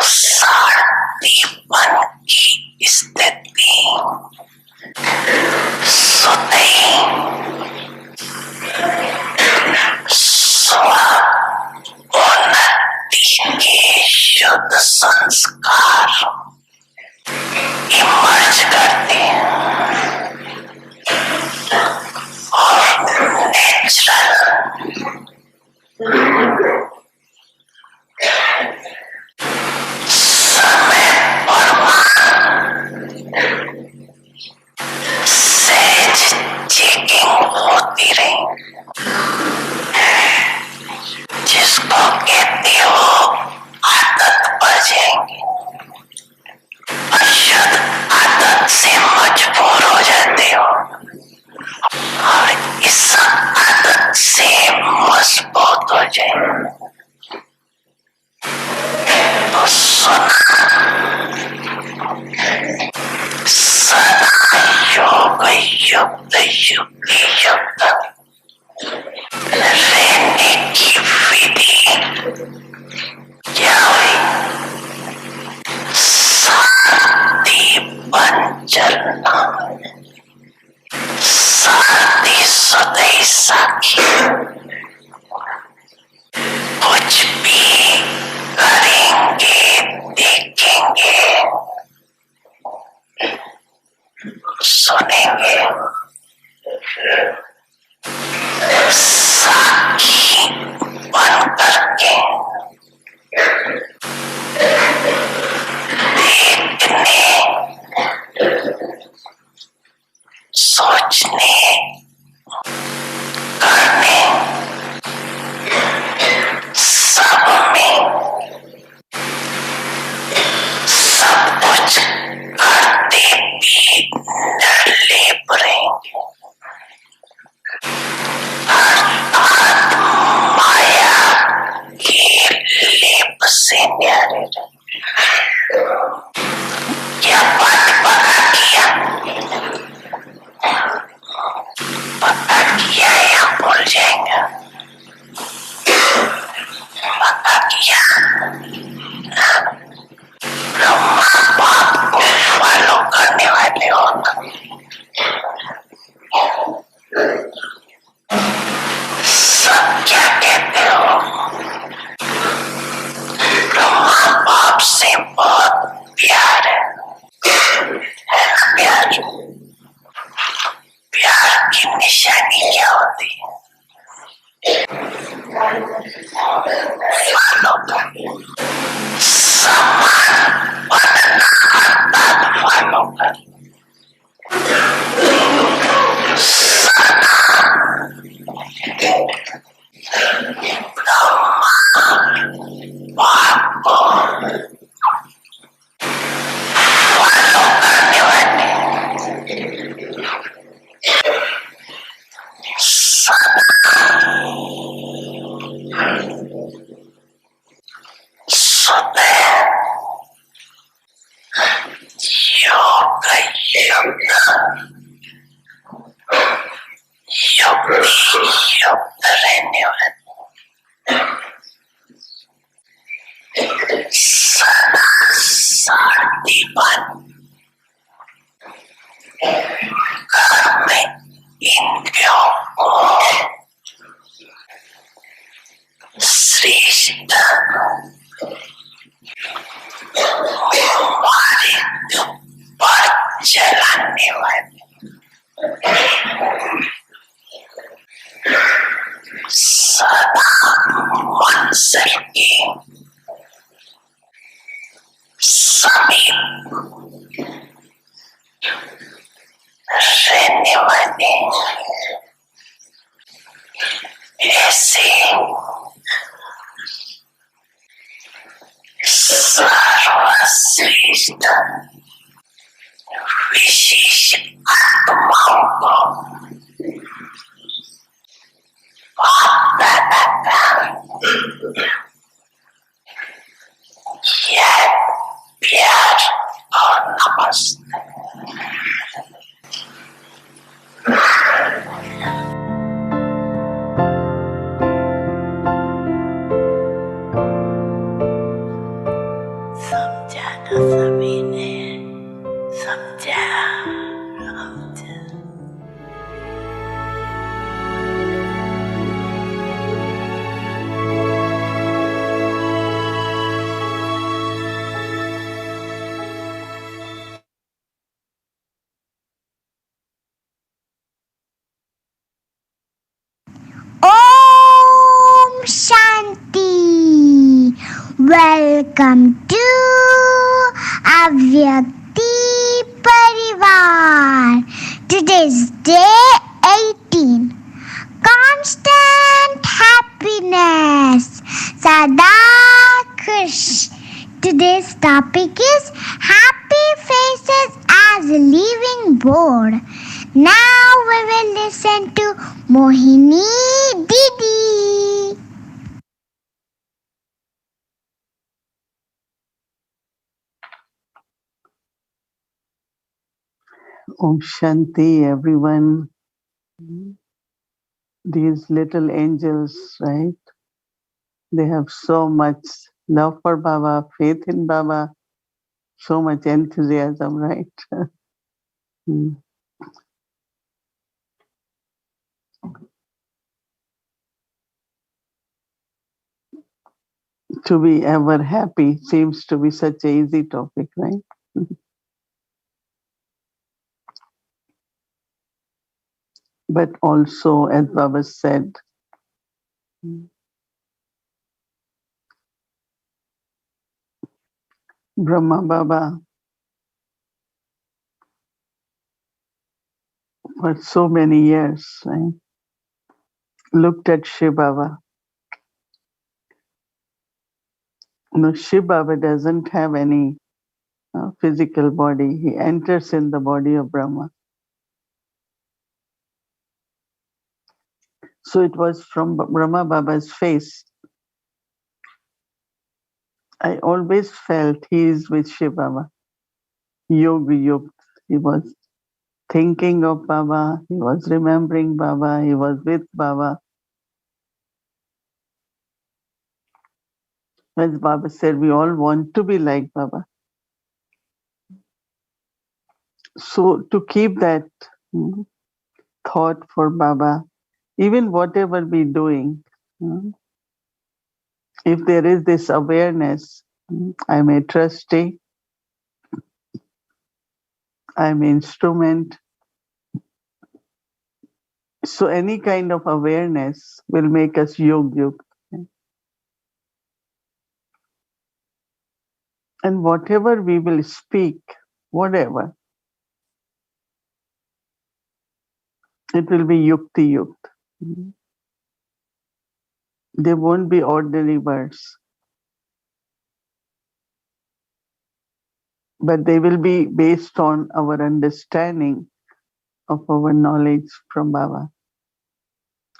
शांतिपन की स्थिति सुधई स्व उन्नति के शुद्ध संस्कार इमर्ज करते हैं और नेचुरल समय सहज चेकिंग होती रही, जिसको कहते हो आदत पड़ जाएंगी। अशुद्ध आदत से मजबूर हो जाते हो और इस आदत से मजबूत हो जाए तो सुना सदा योग युक्त युक्त युक्त रहने की विधि क्या हुई? शांतिपन चलना, शांति सदैव साखी। कुछ भी करेंगे देखेंगे सुनेंगे, साखी बन करके देखने सोचने करने सब में सब कुछ करते भी निर्लेप रहेंगे, अर्थात माया के लेप से न्यारे क्या बात पता किया या भूल जाएंगे? पता किया ब्रह्मा बाप को फॉलो करने वाले हो सब क्या कहते हो? ब्रह्मा बाप से बहुत प्यार है ना? प्यार की निशानी क्या होती है? फॉलो कर, समान बनना अर्थात फॉलो कर। बाप को फॉलो करने वाले सुबह योग युक्त रहने वाले सदा शांतिपन घर में इंद्रियों को श्रेष्ठ हमारे पर चलाने वाले सदा मंजिल के समीप रहने वाले ऐसे सर्वश्रेष्ठ विशेष आत्माओं को यह प्यार और नमस्ते। Shanti. Welcome to Avyakti Parivar. Today's day 18. Constant happiness. Sada Khush. Today's topic is Happy Faces as a Living Board. Now we will listen to Mohini Didi. Om Shanti, everyone. These little angels, right? They have so much love for Baba, faith in Baba, so much enthusiasm, right? Mm. To be ever happy seems to be such an easy topic, right? But also, as Baba said, Brahma Baba for so many years, right? Looked at Shiv Baba. No, Shiv Baba doesn't have any physical body. He enters in the body of Brahma. So it was from Brahma Baba's face. I always felt he is with Shiv Baba. Yogi Yukt. He was thinking of Baba. He was remembering Baba. He was with Baba. As Baba said, we all want to be like Baba. So to keep that thought for Baba, even whatever we doing, if there is this awareness, I'm a trustee, I'm an instrument. So any kind of awareness will make us yog yuk. And whatever we will speak, whatever, it will be yukti yukt. They won't be ordinary words, but they will be based on our understanding of our knowledge from Baba.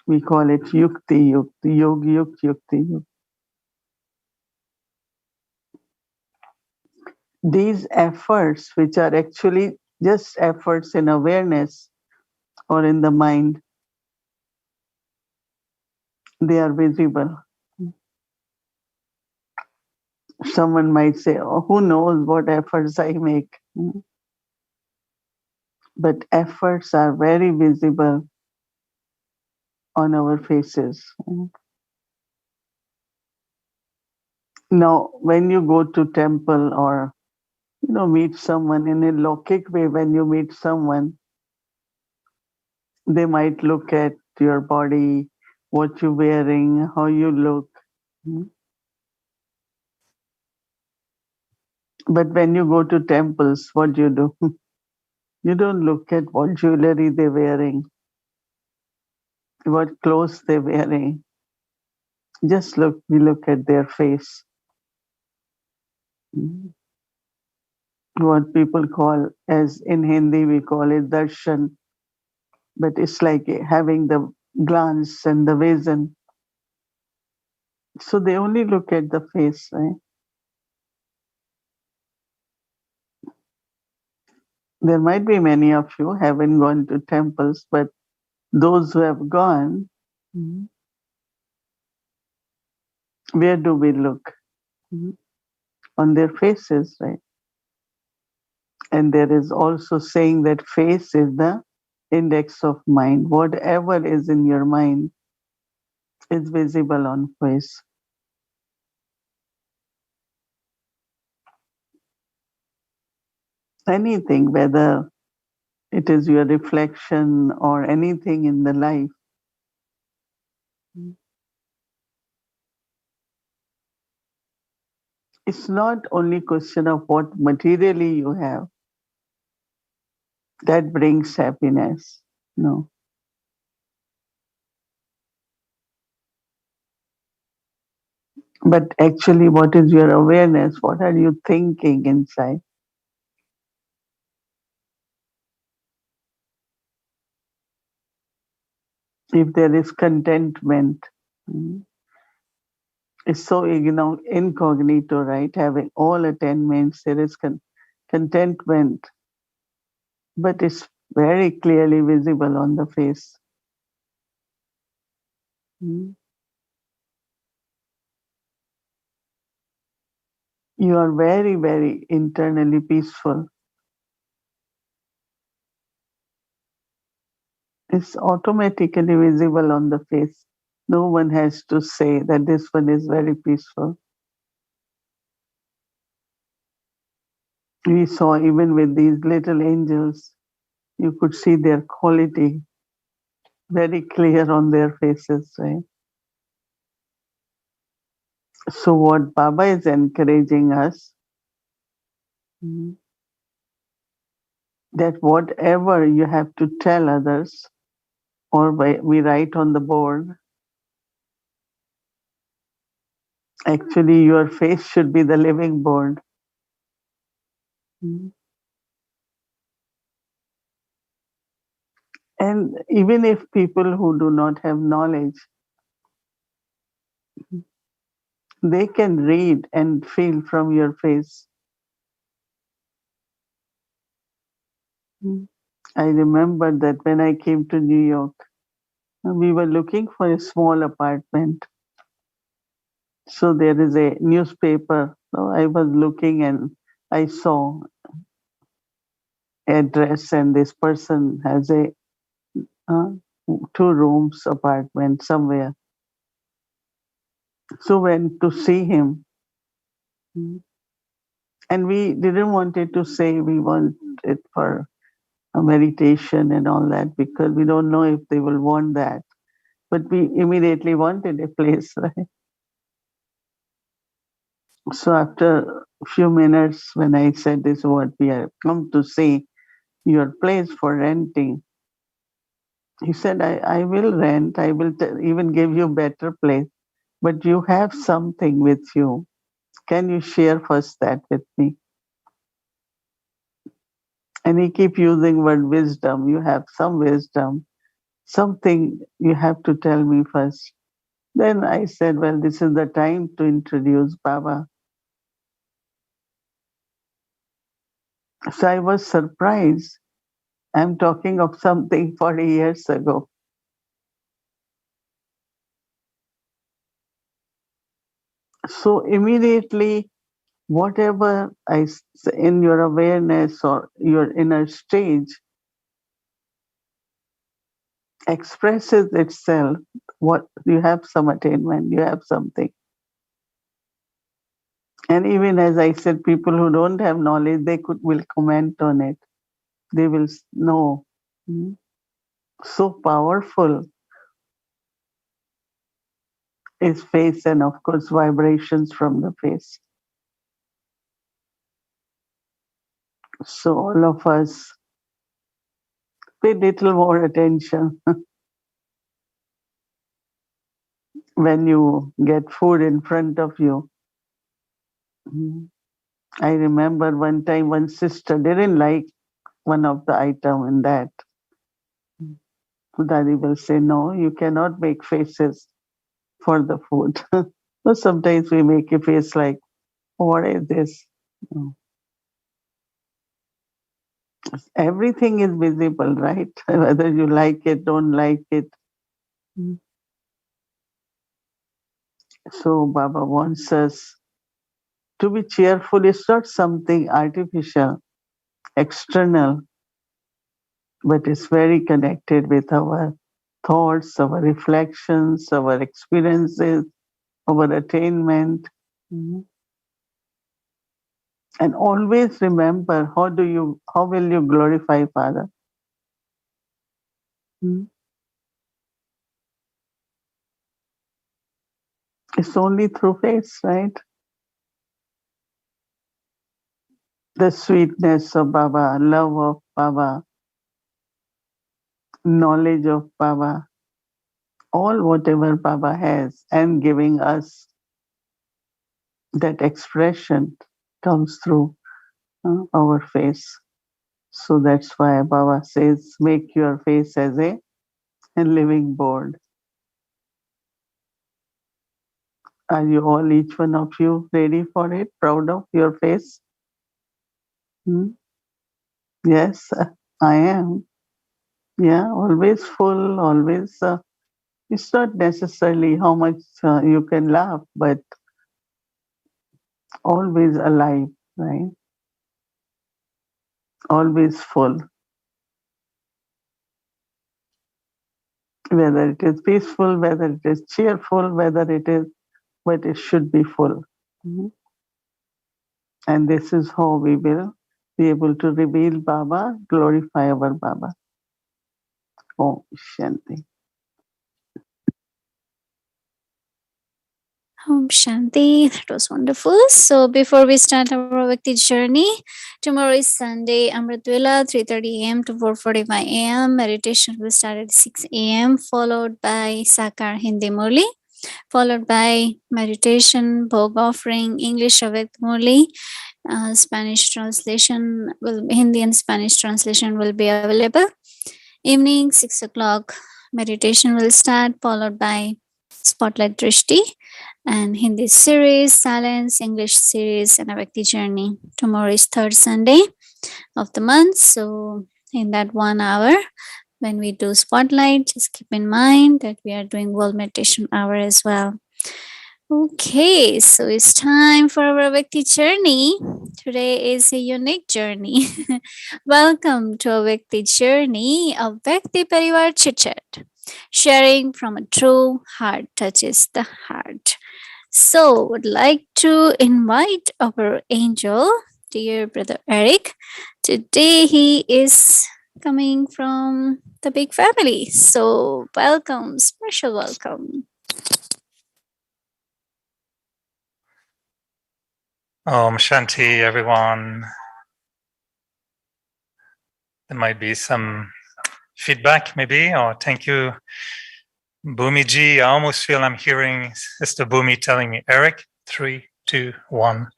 We call it yukti yukti, yog yukt, yukti yukt. These efforts, which are actually just efforts in awareness or in the mind, they are visible. Someone might say, oh, who knows what efforts I make? But efforts are very visible on our faces. Now, when you go to temple or meet someone in a Lokik way, when you meet someone, they might look at your body, what you're wearing, how you look. But when you go to temples, what do? You don't look at what jewelry they're wearing, what clothes they're wearing. Just we look at their face. What people call, as in Hindi, we call it darshan. But it's like having the glance and the vision. So they only look at the face, right? There might be many of you haven't gone to temples, but those who have gone, where do we look? On their faces, right? And there is also saying that face is the index of mind. Whatever is in your mind is visible on face. Anything, whether it is your reflection or anything in the life, It's not only question of what materially you have that brings happiness. No. But actually, what is your awareness? What are you thinking inside? If there is contentment, it's so incognito, right? Having all attainments, there is contentment, but it's very clearly visible on the face. Mm. You are very, very internally peaceful. It's automatically visible on the face. No one has to say that this one is very peaceful. We saw even with these little angels, you could see their quality very clear on their faces, right? So what Baba is encouraging us, that whatever you have to tell others, or we write on the board, actually your face should be the living board. And even if people who do not have knowledge, they can read and feel from your face. I remember that when I came to New York, we were looking for a small apartment. So there is a newspaper. So I was looking and I saw address, and this person has a uh, 2 rooms apartment somewhere. So went to see him, and we didn't want it to say we want it for a meditation and all that, because we don't know if they will want that. But we immediately wanted a place, right? So after a few minutes, when I said this is what we have come to see, your place for renting, he said, I will rent, I will even give you better place, but you have something with you. Can you share first that with me? And he keep using word wisdom. You have some wisdom, something you have to tell me first. Then I said, well, this is the time to introduce Baba. So I was surprised. I'm talking of something 40 years ago. So immediately, whatever in your awareness or your inner stage expresses itself, what you have some attainment, you have something. And even as I said, people who don't have knowledge, they will comment on it. They will know. So powerful is face, and of course vibrations from the face. So all of us pay little more attention when you get food in front of you. I remember one time one sister didn't like one of the item in that. Daddy will say, no, you cannot make faces for the food. So sometimes we make a face like, what is this? Everything is visible, right? Whether you like it, don't like it. So Baba wants us to be cheerful. It's not something artificial, external, but it's very connected with our thoughts, our reflections, our experiences, our attainment. And always remember, how will you glorify Father? It's only through faith, right? the sweetness of Baba, love of Baba, knowledge of Baba, all whatever Baba has, and giving us that expression comes through our face. So that's why Baba says, make your face as a living board. Are you all, each one of you, ready for it? Proud of your face? Yes, I am. Yeah, always full, always. It's not necessarily how much you can laugh, but always alive, right? Always full. Whether it is peaceful, whether it is cheerful, whether it is, but it should be full. And this is how we will be able to reveal Baba, glorify our Baba. Om Shanti. Om Shanti. That was wonderful. So before we start our Bhakti journey, tomorrow is Sunday, Amrit Vela, 3:30 a.m. to 4:45 a.m. Meditation will start at 6 a.m. followed by Sakar Hindi Murli, followed by meditation, Bhog offering, English Avekt Murli. Spanish translation will Hindi and Spanish translation will be available. Evening 6 o'clock meditation will start, followed by Spotlight Drishti and Hindi series, Silence, English series, and a Bhakti journey. Tomorrow is third Sunday of the month, so in that 1 hour, when we do Spotlight, just keep in mind that we are doing World Meditation Hour as well. Okay, so it's time for our Bhakti journey. Today is a unique journey. Welcome to a Bhakti journey of Bhakti Parivar Chit Chat. Sharing from a true heart touches the heart. So, would like to invite our angel, dear brother Eric. Today he is coming from the big family. So, welcome, special welcome. Om Shanti, everyone. There might be some feedback, maybe, or thank you, Bhumiji. I almost feel I'm hearing Sister Bhumi telling me, Eric, 3, 2, 1.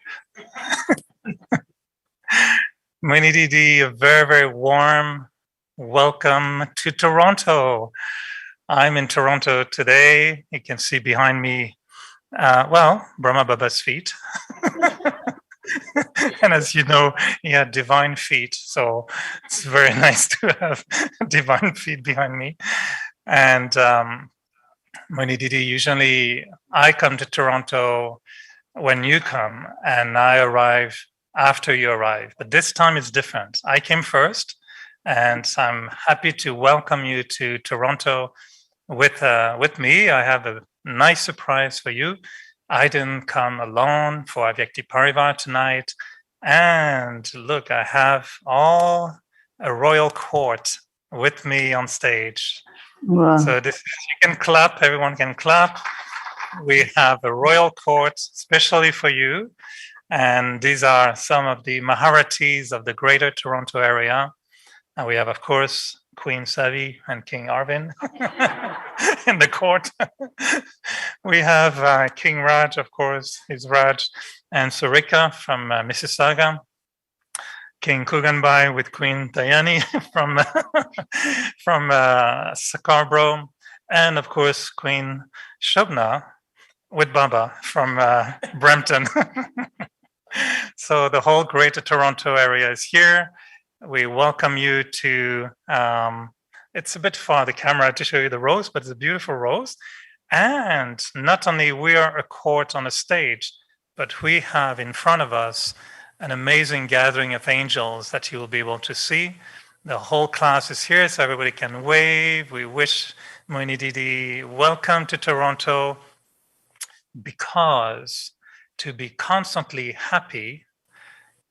Mohini Didi, a very, very warm welcome to Toronto. I'm in Toronto today. You can see behind me, Brahma Baba's feet. And as you know, he had divine feet, so it's very nice to have divine feet behind me. And Mohini Didi, usually I come to Toronto when you come, and I arrive after you arrive. But this time it's different. I came first, and I'm happy to welcome you to Toronto with me. I have a nice surprise for you. I didn't come alone for Avyakti Parivar tonight. And look, I have all a royal court with me on stage. Wow. So this, you can clap, everyone can clap. We have a royal court especially for you. And these are some of the Maharatis of the greater Toronto area. And we have, of course, Queen Savi and King Arvin in the court. We have King Raj, of course, his Raj, and Surika from Mississauga. King Kuganbai with Queen Dayani from Scarborough, and of course Queen Shobna with Baba from Brampton. So the whole Greater Toronto area is here. We welcome you to, it's a bit far the camera to show you the rose, but it's a beautiful rose. And not only we are a court on a stage, but we have in front of us an amazing gathering of angels that you will be able to see. The whole class is here, so everybody can wave. We wish Mohini Didi welcome to Toronto, because to be constantly happy,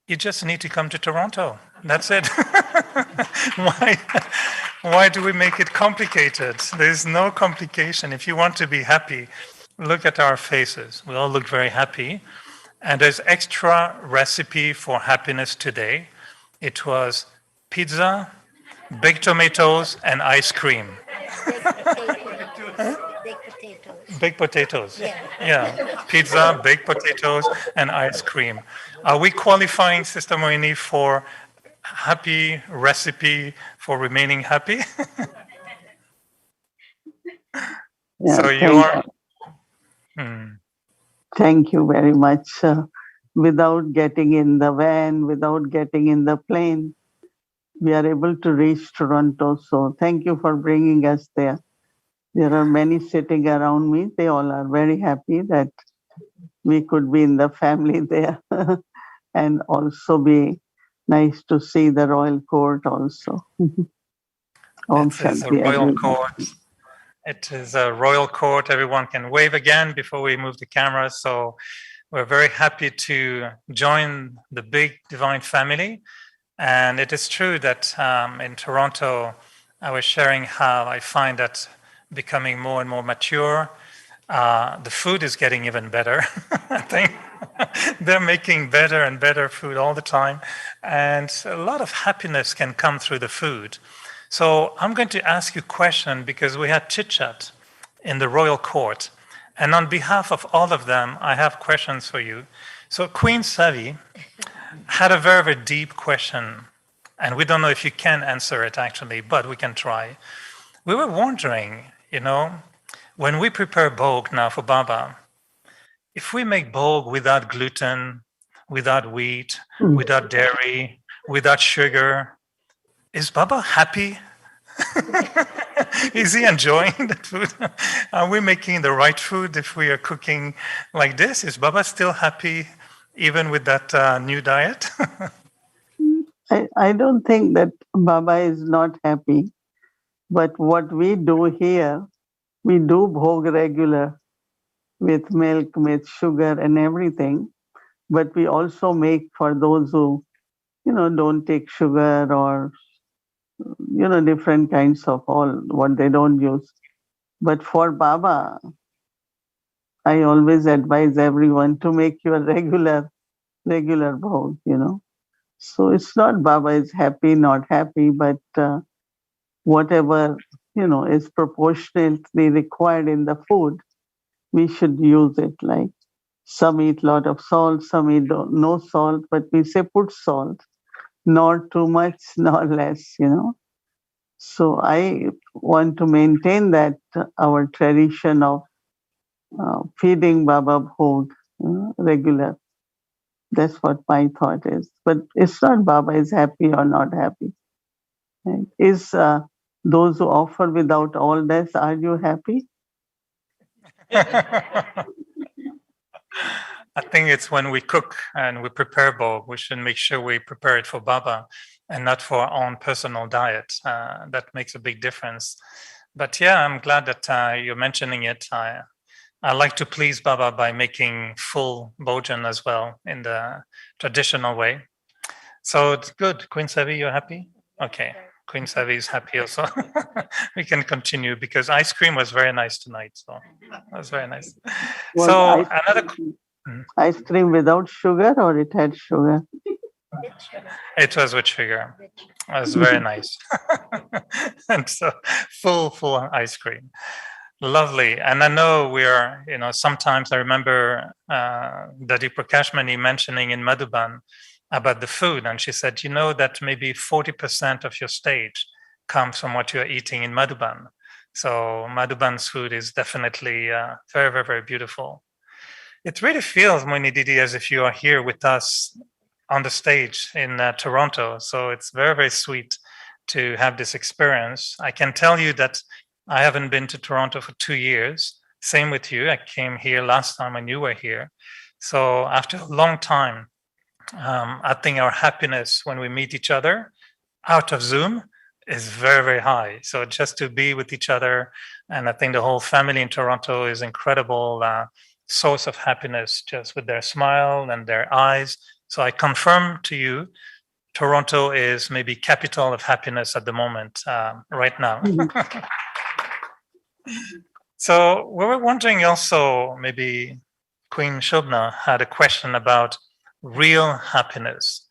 you just need to come to Toronto. That's it. Why do we make it complicated? There's no complication. If you want to be happy, look at our faces. We all look very happy. And there's extra recipe for happiness today. It was pizza, baked tomatoes, and ice cream. Baked potatoes. Yeah. Pizza, baked potatoes, and ice cream. Are we qualifying, Sister Mohini, for happy recipe for remaining happy? Yeah, So you are. Thank you very much. Without getting in the van, without getting in the plane, we are able to reach Toronto. So thank you for bringing us there. There are many sitting around me. They all are very happy that we could be in the family there and also be nice to see the royal court also. Om It is a Shanti, royal everyone. court. It is a royal court. Everyone can wave again before we move the camera. So we're very happy to join the big divine family. And it is true that in Toronto, I was sharing how I find that becoming more and more mature. The food is getting even better. I think they're making better and better food all the time. And a lot of happiness can come through the food. So I'm going to ask you a question because we had chit chat in the royal court. And on behalf of all of them, I have questions for you. So Queen Savi had a very, very deep question. And we don't know if you can answer it actually, but we can try. We were wondering, when we prepare bhog now for Baba, if we make bhog without gluten, without wheat, without dairy, without sugar, is Baba happy? Is he enjoying the food? Are we making the right food if we are cooking like this? Is Baba still happy even with that new diet? I don't think that Baba is not happy. But what we do here, we do bhog regular with milk, with sugar and everything. But we also make for those who, don't take sugar or, different kinds of all what they don't use. But for Baba, I always advise everyone to make your regular bhog, So it's not Baba is happy, not happy, but whatever, is proportionately required in the food, we should use it. Like some eat a lot of salt, some eat no salt, but we say put salt, not too much, nor less, So I want to maintain that our tradition of feeding Baba Bhog regular. That's what my thought is. But it's not Baba is happy or not happy. Right? Is those who offer without all this, are you happy? I think it's when we cook and we prepare bhog, we should make sure we prepare it for Baba and not for our own personal diet. That makes a big difference. But yeah, I'm glad that you're mentioning it. I like to please Baba by making full bhojan as well in the traditional way. So it's good. Queen Savi, you're happy? Okay. Queen Savi is happy also. We can continue because ice cream was very nice tonight. So that was very nice. Was So ice cream without sugar or it had sugar? It was with sugar. It was very nice. And so full ice cream. Lovely. And I know we are, sometimes I remember Dadi Prakashmani mentioning in Madhuban about the food. And she said, that maybe 40% of your stage comes from what you're eating in Madhuban. So Madhuban's food is definitely very, very, very beautiful. It really feels, Mohini Didi, as if you are here with us on the stage in Toronto. So it's very, very sweet to have this experience. I can tell you that I haven't been to Toronto for 2 years. Same with you. I came here last time when you were here. So after a long time, I think our happiness when we meet each other out of Zoom is very, very high. So just to be with each other, and I think the whole family in Toronto is incredible source of happiness just with their smile and their eyes. So I confirm to you, Toronto is maybe capital of happiness at the moment, right now. So we were wondering also, maybe Queen Shobna had a question about real happiness.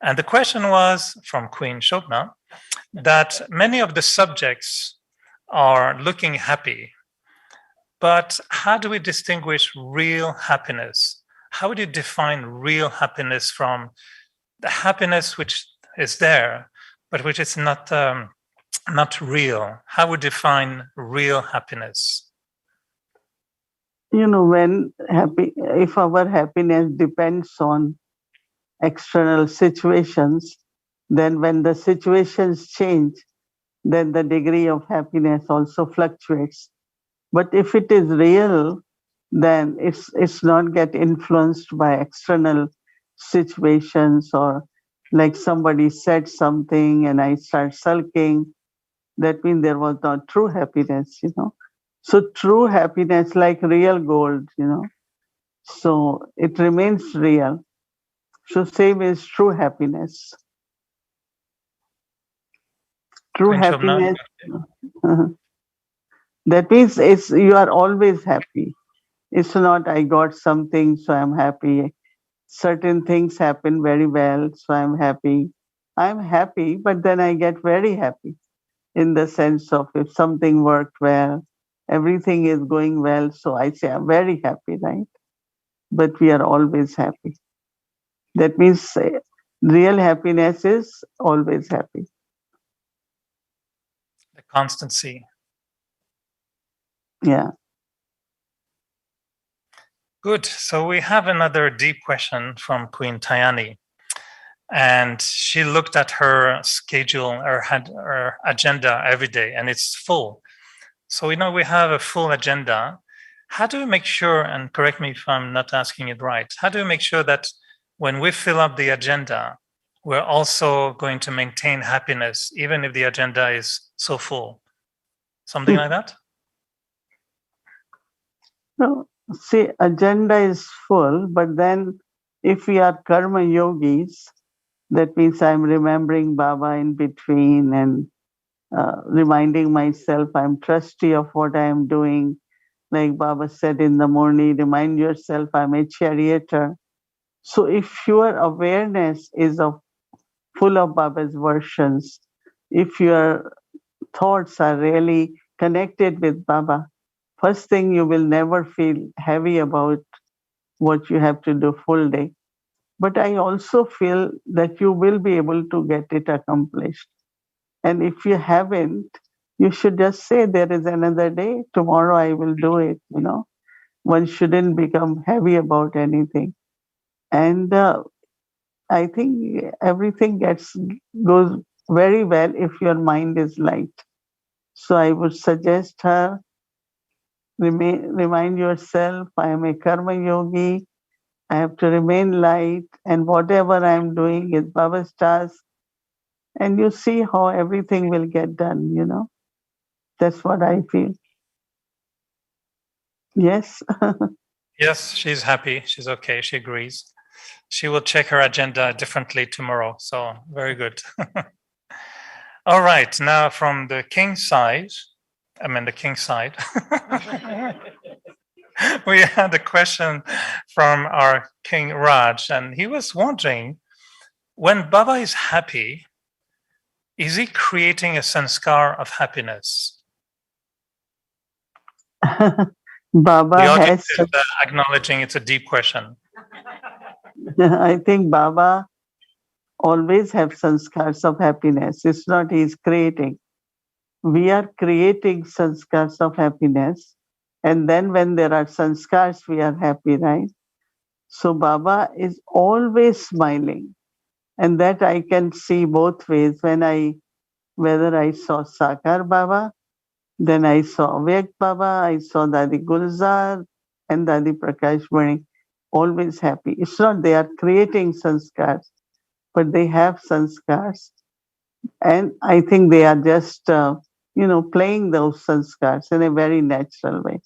And the question was from Queen Shobna that many of the subjects are looking happy, but how do we distinguish real happiness? How would you define real happiness from the happiness which is there, but which is not real? How would you define real happiness? If our happiness depends on external situations, then when the situations change, then the degree of happiness also fluctuates. But if it is real, then it's not get influenced by external situations, or like somebody said something and I start sulking. That means there was not true happiness. So true happiness, like real gold, so it remains real. So same is true happiness. True Queen Shobna? happiness. That means you are always happy. It's not I got something, so I'm happy. Certain things happen very well, so I'm happy. I'm happy, but then I get very happy in the sense of if something worked well, everything is going well, so I say I'm very happy, right? But we are always happy. That means real happiness is always happy. The constancy. Yeah. Good. So we have another deep question from Queen Tayani. And she looked at her schedule or had her agenda every day, and it's full. So we have a full agenda. How do we make sure, and correct me if I'm not asking it right, how do we make sure that when we fill up the agenda, we're also going to maintain happiness, even if the agenda is so full? Something like that? No, see, agenda is full, but then if we are karma yogis, that means I'm remembering Baba in between and reminding myself I'm trustee of what I am doing. Like Baba said in the morning, remind yourself I'm a charioteer. So if your awareness is full of Baba's versions, if your thoughts are really connected with Baba, first thing you will never feel heavy about what you have to do full day. But I also feel that you will be able to get it accomplished. And if you haven't, you should just say there is another day. Tomorrow I will do it. One shouldn't become heavy about anything. And I think everything goes very well if your mind is light. So I would suggest her, remind yourself, I am a karma yogi. I have to remain light, and whatever I'm doing is Baba's task. And you see how everything will get done, That's what I feel. Yes. Yes, she's happy. She's okay. She agrees. She will check her agenda differently tomorrow. So very good. All right. Now from the king's side, we had a question from our King Raj, and he was wondering, when Baba is happy, is he creating a sanskar of happiness? Baba the audience has is acknowledging it's a deep question. I think Baba always have sanskars of happiness. It's not he's creating. We are creating sanskars of happiness. And then when there are sanskars, we are happy, right? So Baba is always smiling. And that I can see both ways. Whether I saw Sakar Baba, then I saw Avyak Baba, I saw Dadi Gulzar and Dadi Prakash Mani, always happy. It's not they are creating sanskars, but they have sanskars. And I think they are just, playing those sanskars in a very natural way.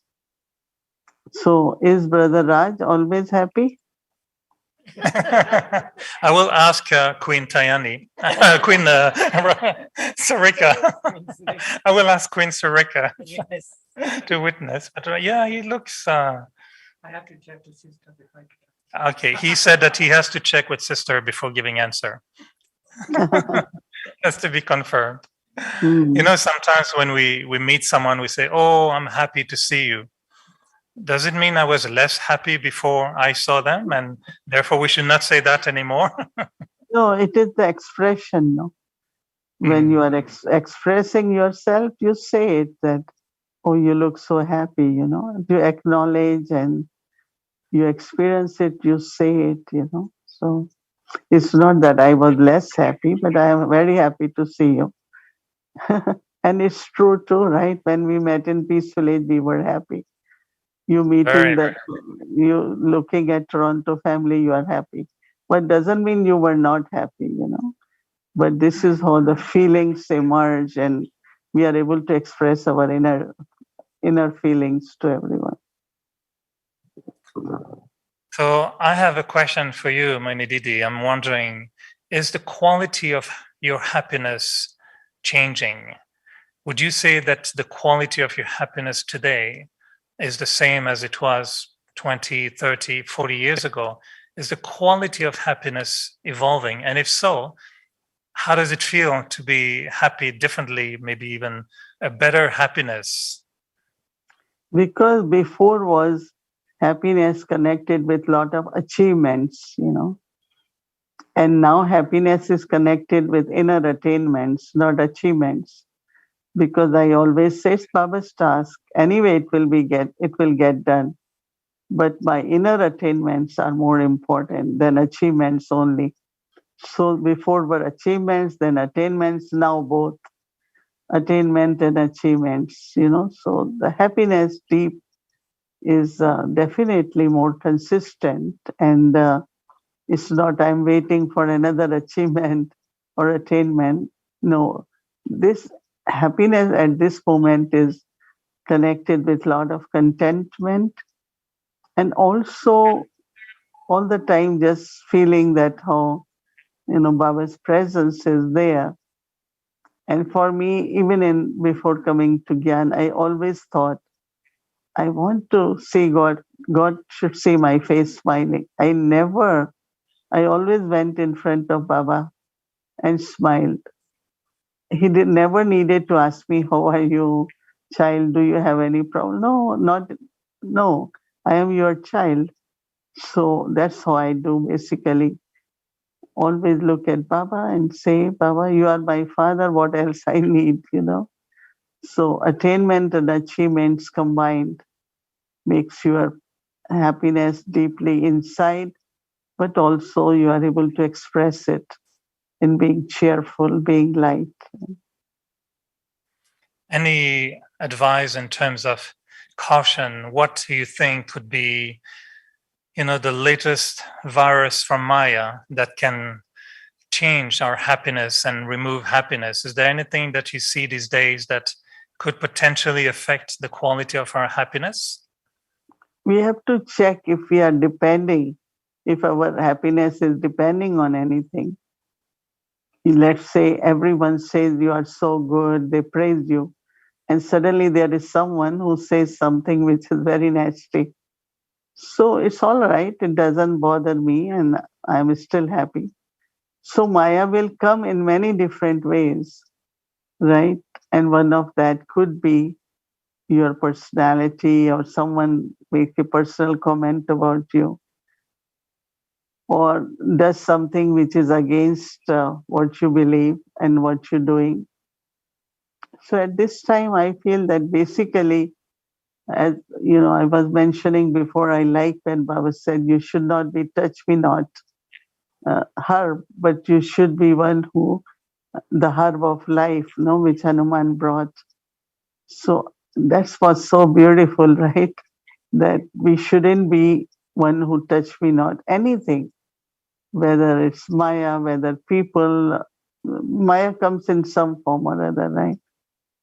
So is Brother Raj always happy? I will ask Queen Tayani, Queen Sarika. I will ask Queen Sarika to witness. But yeah, he looks I have to check the sister before. Okay, he said that he has to check with sister before giving answer. Has to be confirmed. Mm. You know, sometimes when we meet someone, we say, "Oh, I'm happy to see you." Does it mean I was less happy before I saw them, and therefore we should not say that anymore? No, it is the expression. No, when you are expressing yourself, you say it that, "Oh, you look so happy." You know, you acknowledge and you experience it. You say it. You know, so it's not that I was less happy, but I am very happy to see you. And it's true too, right? When we met in Peace Village, we were happy. You meeting that, you looking at Toronto family, you are happy. But doesn't mean you were not happy, you know. But this is how the feelings emerge, and we are able to express our inner feelings to everyone. So I have a question for you, Mohini Didi. I'm wondering, is the quality of your happiness changing? Would you say that the quality of your happiness today is the same as it was 20, 30, 40 years ago? Is the quality of happiness evolving? And if so, how does it feel to be happy differently, maybe even a better happiness? Because before was happiness connected with lot of achievements, you know. And now happiness is connected with inner attainments, not achievements. Because I always say it's Baba's task. Anyway, it will get done. But my inner attainments are more important than achievements only. So before were achievements, then attainments, now both attainment and achievements, you know. So the happiness deep is definitely more consistent, and it's not I'm waiting for another achievement or attainment. No, this happiness at this moment is connected with a lot of contentment, and also all the time just feeling that how, you know, Baba's presence is there. And for me, even in before coming to Gyan, I always thought I want to see God. God should see my face smiling. I always went in front of Baba and smiled. He never needed to ask me, "How are you, child? Do you have any problem?" No. I am your child. So that's how I do basically. Always look at Baba and say, "Baba, you are my father. What else I need?" You know. So attainment and achievements combined makes your happiness deeply inside, but also you are able to express it in being cheerful, being light. Any advice in terms of caution? What do you think could be, you know, the latest virus from Maya that can change our happiness and remove happiness? Is there anything that you see these days that could potentially affect the quality of our happiness? We have to check if we are depending, if our happiness is depending on anything. Let's say everyone says you are so good, they praise you, and suddenly there is someone who says something which is very nasty. So it's all right, it doesn't bother me, and I'm still happy. So Maya will come in many different ways, right? And one of that could be your personality, or someone make a personal comment about you, or does something which is against what you believe and what you're doing. So at this time, I feel that basically, as you know, I was mentioning before, I like when Baba said, "You should not be touch me not herb, but you should be one who the herb of life, no, which Hanuman brought." So that's what's so beautiful, right? That we shouldn't be one who touch me not anything, whether it's Maya, whether people. Maya comes in some form or other, right?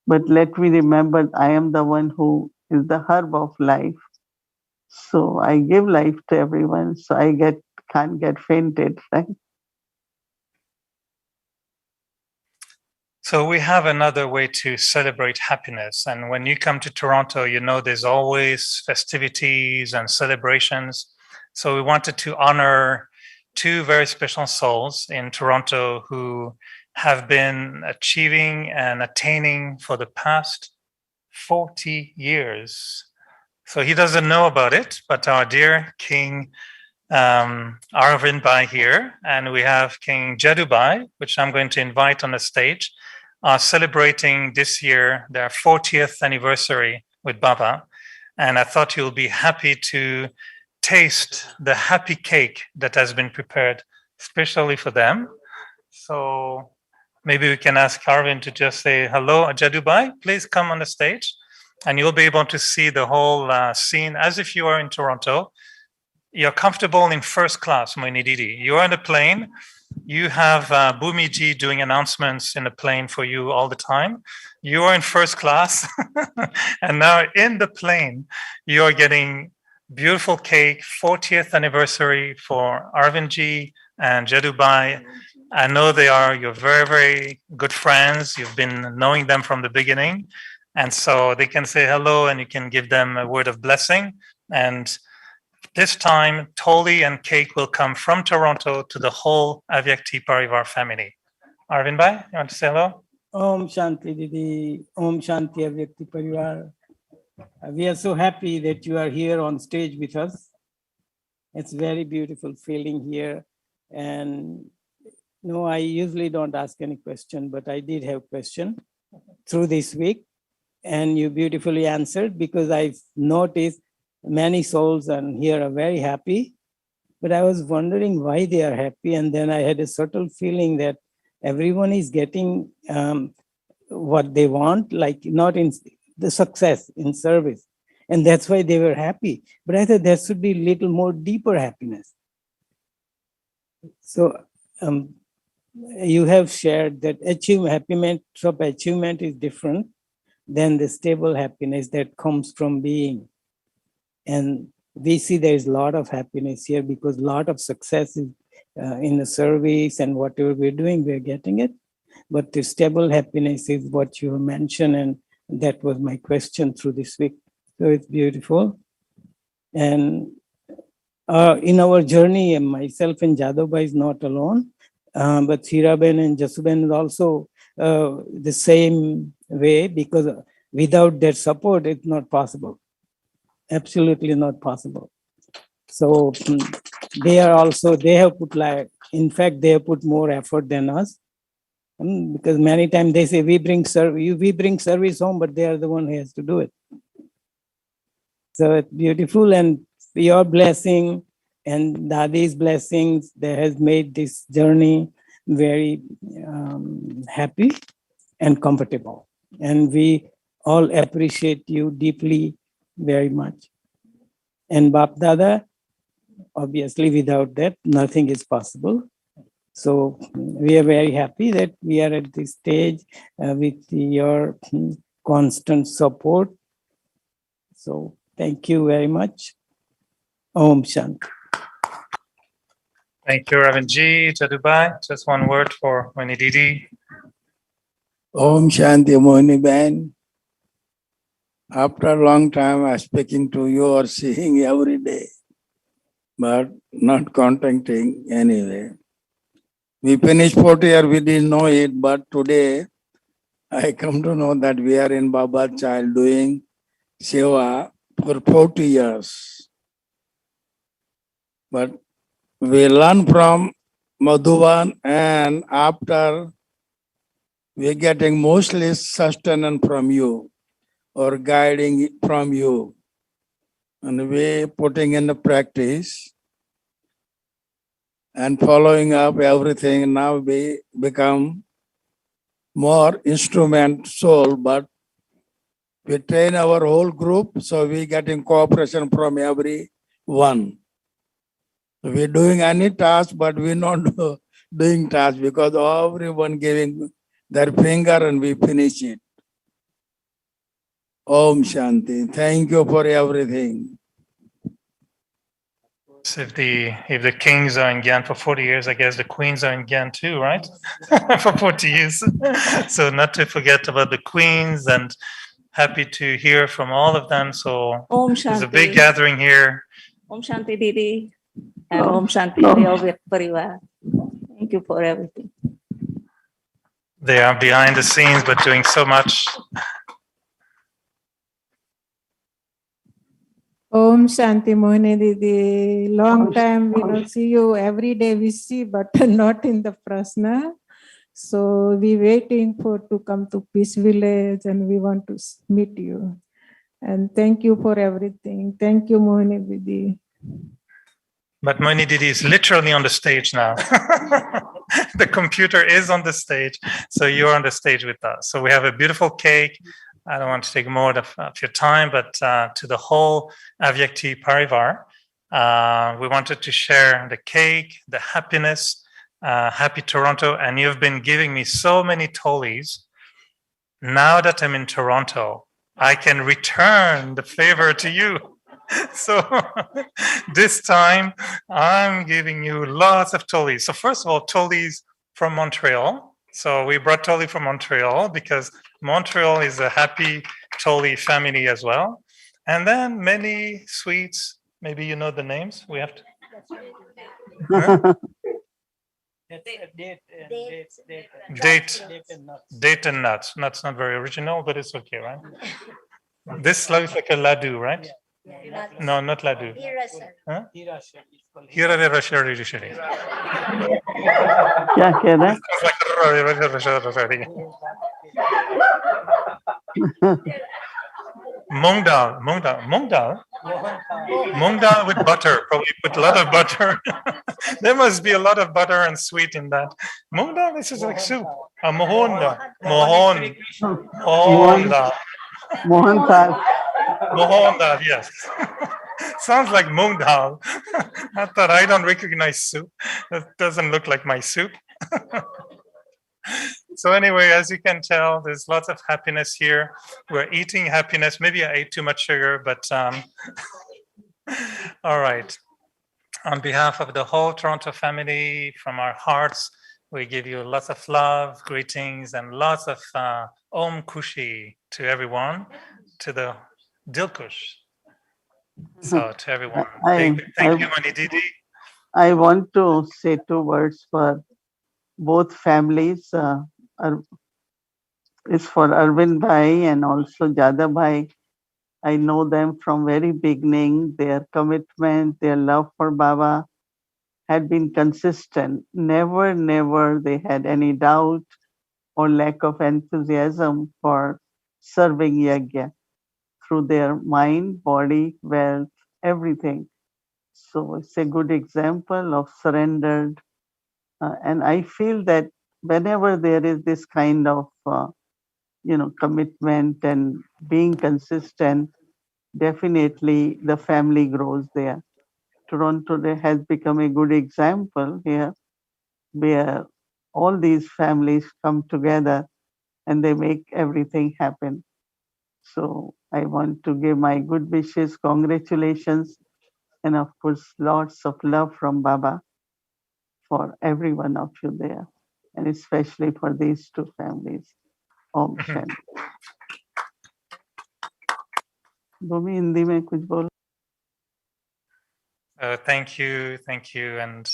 But let me remember, I am the one who is the herb of life. So I give life to everyone. So I can't get fainted, right? So we have another way to celebrate happiness. And when you come to Toronto, you know there's always festivities and celebrations. So we wanted to honor two very special souls in Toronto who have been achieving and attaining for the past 40 years. So he doesn't know about it, but our dear King Arvind Bhai here, and we have King Jadubai, which I'm going to invite on the stage, are celebrating this year their 40th anniversary with Baba. And I thought you'll be happy to taste the happy cake that has been prepared especially for them. So maybe we can ask Arvind to just say hello. Jadubai, please come on the stage, and you'll be able to see the whole scene as if you are in Toronto. You're comfortable in first class, Mohini Didi. You're on a plane. You have Bhumiji doing announcements in the plane for you all the time. You are in first class. And now in the plane, you are getting beautiful cake, 40th anniversary for Arvindji and Jadubai. I know they are your very, very good friends. You've been knowing them from the beginning. And so they can say hello and you can give them a word of blessing. And this time, Toli and cake will come from Toronto to the whole Avyakti Parivar family. Arvind Bhai, you want to say hello? Om Shanti Didi, Om Shanti Avyakti Parivar. We are so happy that you are here on stage with us. It's very beautiful feeling here. And no, I usually don't ask any question, but I did have question through this week. And you beautifully answered, because I've noticed many souls and here are very happy, but I was wondering why they are happy. And then I had a subtle feeling that everyone is getting what they want, like not in the success in service. And that's why they were happy. But I thought there should be a little more deeper happiness. So you have shared that happiness of achievement is different than the stable happiness that comes from being. And we see there's a lot of happiness here because a lot of success is in the service and whatever we're doing, we're getting it. But the stable happiness is what you mentioned, and that was my question through this week. So it's beautiful. And in our journey, myself and Jadavbhai is not alone, but Hiraben and Jasuben is also the same way, because without their support, it's not possible. Absolutely not possible. So they have put in fact, they have put more effort than us. Because many times they say we bring service home, but they are the one who has to do it. So it's beautiful, and your blessing and Dadi's blessings, that has made this journey very happy and comfortable. And we all appreciate you deeply, very much. And Bap Dada, obviously without that, nothing is possible. So we are very happy that we are at this stage with your constant support. So thank you very much. Om Shanti. Thank you, Arvindji. Jadubai, just one word for Mohini Didi. Om Shanti Mohini Ben. After a long time, I'm speaking to you or seeing every day, but not contacting anyway. We finished 40 years, we didn't know it, but today I come to know that we are in Baba's child doing Seva for 40 years. But we learn from Madhuban, and after we're getting mostly sustenance from you or guiding from you. And we putting in the practice and following up everything. Now we become more instrument soul, but we train our whole group, so we getting cooperation from everyone. We're doing any task, but we're not doing task because everyone giving their finger and we finish it. Om Shanti. Thank you for everything. So if the kings are in Gyan for 40 years, I guess the queens are in Gyan too, right? For 40 years. So not to forget about the queens, and happy to hear from all of them. So Om there's a big Shanti. gathering here. Om Shanti Didi. And Oh, Om Shanti oh. Ayurveda Parivar. Thank you for everything. They are behind the scenes, but doing so much. Om Shanti Mohini Didi. Long time we don't see you. Every day we see, but not in the prasna. So we waiting for to come to Peace Village and we want to meet you. And thank you for everything. Thank you, Mohini Didi. But Mohini Didi is literally on the stage now. The computer is on the stage, so you're on the stage with us. So we have a beautiful cake. I don't want to take more of your time, but to the whole Avyakti Parivar, we wanted to share the cake, the happiness, happy Toronto, and you've been giving me so many tolis. Now that I'm in Toronto, I can return the favor to you. So this time I'm giving you lots of tolis. So first of all, tolis from Montreal. So we brought toli from Montreal because Montreal is a happy toli family as well. And then many sweets. Maybe you know the names. We have to. Huh? Date and nuts. Nuts not very original, but it's okay, right? This looks like a laddu, right? No, not laddu. Huh? Hira re rashari rishari. क्या कह रहा है? Mung dal with butter. Probably put a lot of butter. There must be a lot of butter and sweet in that. Mung dal, this is like soup. Mohon dal. Mohon dal. Mohan Tal. Mohon dal, yes. Sounds like mung dal. I thought I don't recognize soup. That doesn't look like my soup. So anyway, as you can tell, there's lots of happiness here. We're eating happiness. Maybe I ate too much sugar, but all right. On behalf of the whole Toronto family, from our hearts, we give you lots of love, greetings, and lots of Om Kushi to everyone, to the Dilkush. So to everyone, thank you, Mohini Didi. I want to say 2 words for both families. It's for Arvind Bhai and also Jada Bhai. I know them from very beginning. Their commitment, their love for Baba had been consistent. Never they had any doubt or lack of enthusiasm for serving Yajna through their mind, body, wealth, everything. So it's a good example of surrendered. And I feel that whenever there is this kind of commitment and being consistent, definitely the family grows there. Toronto has become a good example here where all these families come together and they make everything happen. So I want to give my good wishes, congratulations, and of course, lots of love from Baba for every one of you there, and especially for these 2 families. Om Shanti. भूमि हिंदी में कुछ बोलो. Thank you, and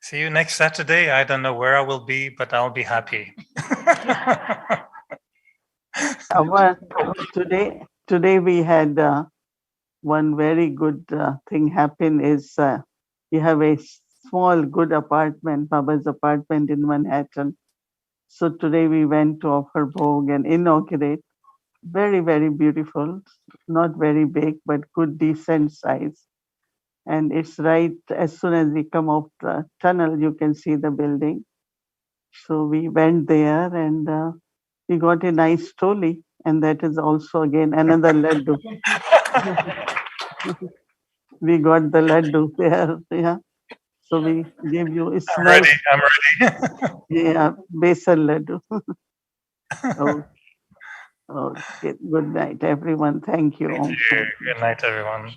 see you next Saturday. I don't know where I will be, but I'll be happy. Today we had one very good thing happen is you have a small good apartment, Baba's apartment in Manhattan. So today we went to offer bhog and inaugurate. Very, very beautiful. Not very big, but good, decent size. And it's right as soon as we come off the tunnel, you can see the building. So we went there and we got a nice trolley. And that is also again another laddu. We got the laddu there. Yeah. So we gave you a small. I'm ready. Yeah, besan laddu. Okay. Good night, everyone. Thank you. Thank you. Good night, everyone.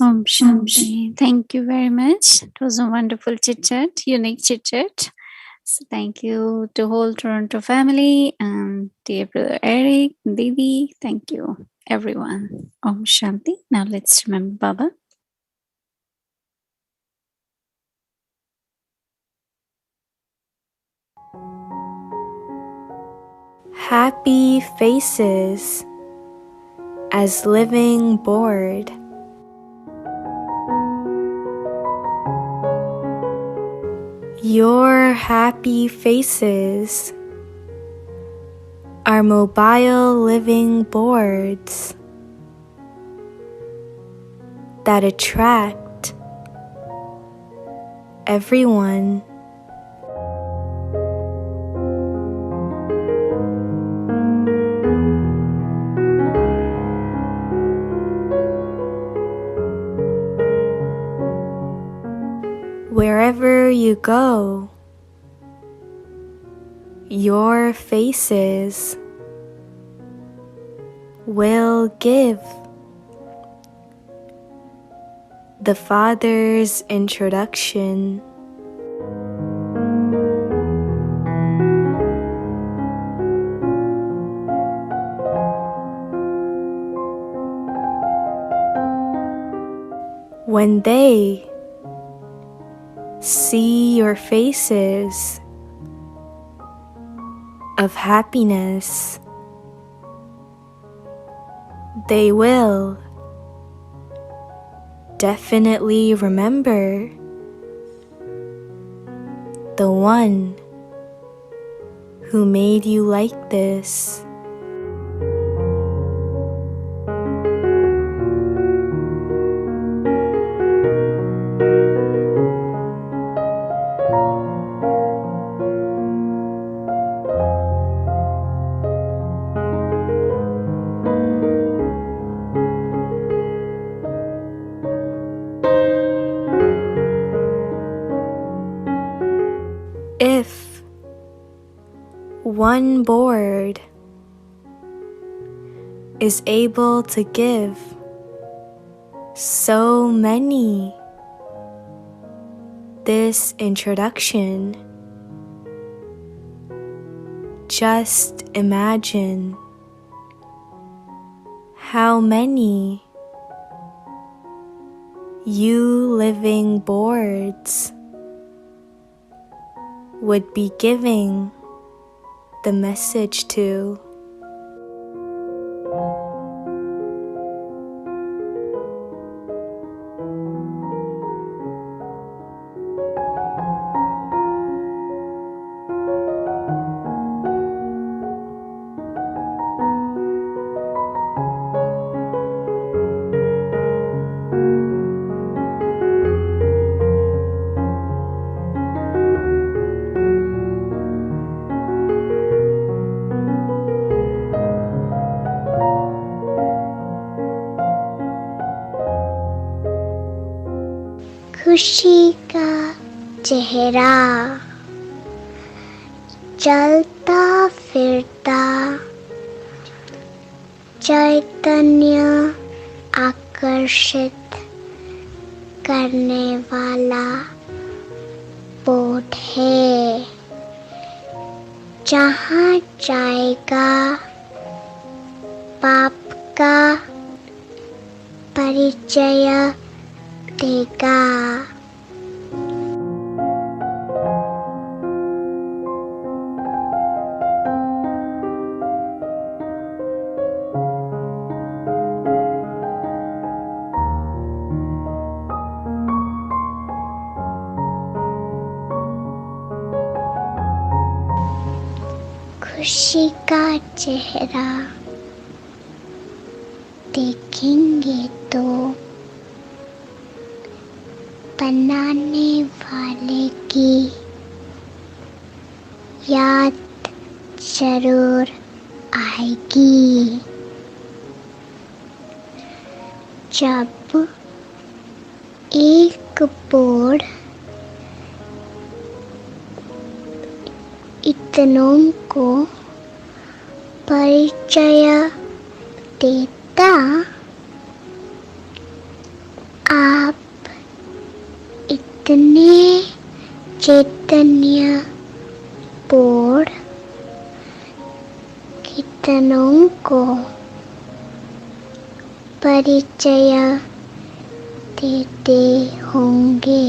Om Shanti. Thank you very much. It was a wonderful chit chat, unique chit chat. So thank you to whole Toronto family and dear brother Eric, Didi. Thank you, everyone. Om Shanti. Now let's remember Baba. Happy faces as living board. Your happy faces are mobile living boards that attract everyone. Wherever you go, your faces will give the Father's introduction. When they see your faces of happiness, they will definitely remember the one who made you like this. If one board is able to give so many this introduction, just imagine how many you living boards would be giving the message to. खुशी का चेहरा चलता फिरता चैतन्य आकर्षित करने वाला बोध है, जहाँ जाएगा पाप का परिचय देगा। खुशी का चेहरा देखेंगे तो बनाने वाले की याद जरूर आएगी। जब एक बोर्ड इतनों को परिचय देता, जितने चैतन्य बोर्ड कितनों को परिचय देते होंगे।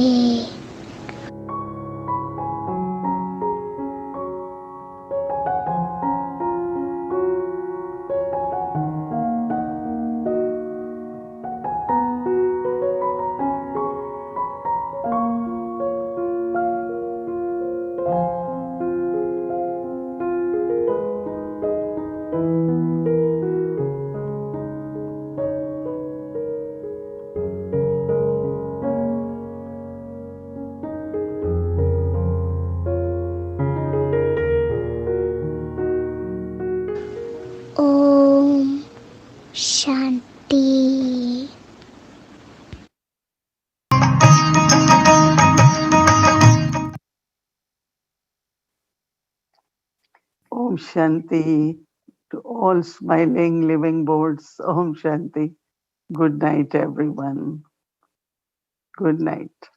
Om Shanti. Om Shanti to all smiling living boards. Om Shanti. Good night, everyone. Good night.